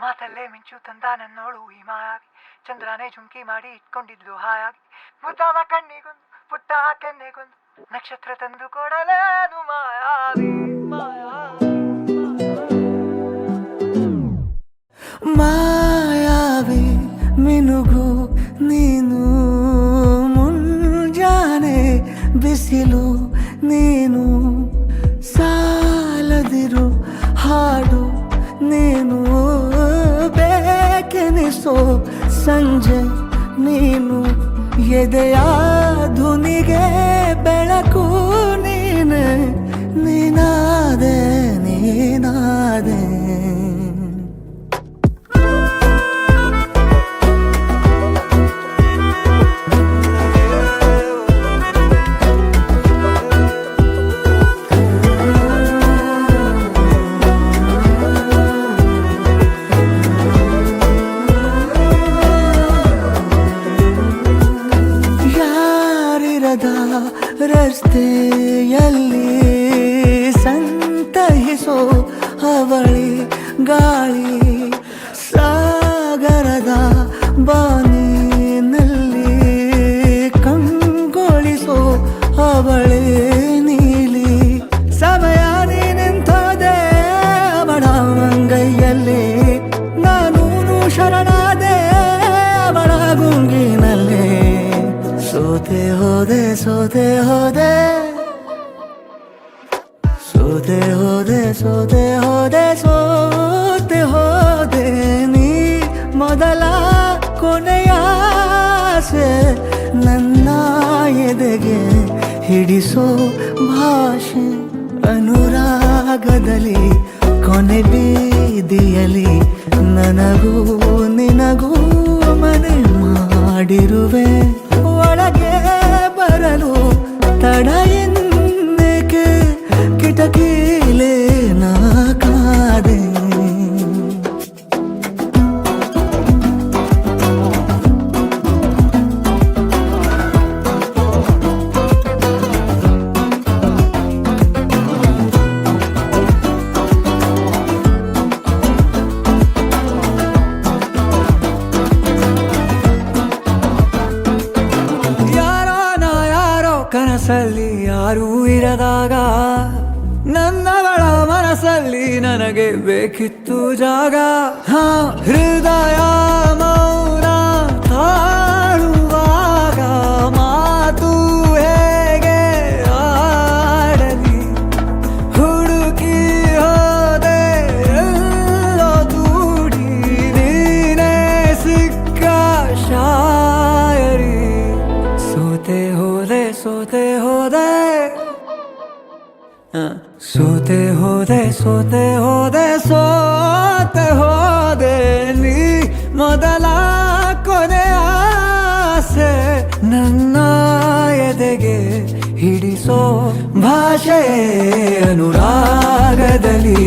ಮಾತಲ್ಲೇ ಮಿಂಚು ತಂದ ನನ್ನೋಳು ಈ ಮಾಯಾವಿ, ಚಂದ್ರನೇ ಜುಂಕಿ ಮಾಡಿ ಇಟ್ಕೊಂಡಿದ್ಲು ಹಾಯಾಗಿ, ಮುದ್ದಾದ ಕಣ್ಣಿಗೊಂದು ಪುಟ್ಟ ಕೆನ್ನೆಗೊಂದು ನಕ್ಷತ್ರ ತಂದು ಕೊಡಲೇನು ಮಾಯಾವಿ ಮಾಯಾವಿ ಮಿನುಗು ನೀನು, ಮುಂಜಾನೆ ಬಿಸಿಲು ನೀನು, ಸಾಲದಿರು ಹಾಡು ನೀನು, ಬೇಕೆನಿಸೋ ಸಂಜೆ ನೀನು, ಎದೆಯ ಧುನಿಗೆ ಬೆಳಕು ನೀನೆ, ನೀನಾದೆ ನೀನಾದೆ. ರಸ್ತೆಯಲ್ಲಿ ಸಂತಹಿಸೋ ಅವಳಿ ಗಾಳಿ, ಸಾಗರದ ಬಾನಿನಲ್ಲಿ ಕಂಗೊಳಿಸೋ ಅವಳೆ ನೀಲಿ, ಸಮಯ ನಿಂತೋದೆ ಅವಳ ಮಂಗೈಯಲ್ಲಿ, ನಾನು ಶರಣಾದೆ ಅವಳ ಗುಂಗಿನಲ್ಲಿ, ಸೋತೆ ಹೋದೆ ಸೋತೆ ಹೋದೆ ಸೋತೆ ಹೋದೆ ಸೋತೆ ಹೋದೆ ಸೋತೆ ಹೋದೆ, ನೀ ಮೊದಲ ಕೊನೆಯ ಆಸೆ ನನ್ನ ಎದೆಗೆ ಹಿಡಿಸೋ ಭಾಷೆ, ಅನುರಾಗದಲ್ಲಿ ಕೊನೆ ಬೀದಿಯಲ್ಲಿ ನನಗೂ ನಿನಗೂ ಮನೆ ಮಾಡಿರುವೆ, ಒಳಗೆ ಬರಲು ತಡ ಎನ್ನೇಕೆ ಕಿಟಕಿಲೇ ನಾ ಕಾದೆ. ಕನಸಲ್ಲಿ ಯಾರೂ ಇರದಾಗ ನನ್ನವಳ ಮನಸ್ಸಲ್ಲಿ ನನಗೆ ಬೇಕಿತ್ತು ಜಾಗ, ಹೃದಯ ಮೌನ ತಾಳುವಾಗ ಮಾತು ಹೇಗೆ ಆಡಲಿ, ಹುಡುಕಿ ಹೋದೆ ಎಲ್ಲೋ ದೂಡಿ ನೀನೇ ಸಿಕ್ಕ ಶಾಯರಿ, ಸೋತೆ ಹೋದೆ ಸೋತೆ ಹೋದೆ ಸೋತೆ ಹೋದೆ ಸೋತೆ ಹೋದೆ ಸೋತೆ ಹೋದೆ, ನೀ ಮೊದಲ ಕೊನೆ ಆಸೆ ನನ್ನ ಎದೆಗೆ ಹಿಡಿಸೋ ಭಾಷೆ, ಅನುರಾಗದಲ್ಲಿ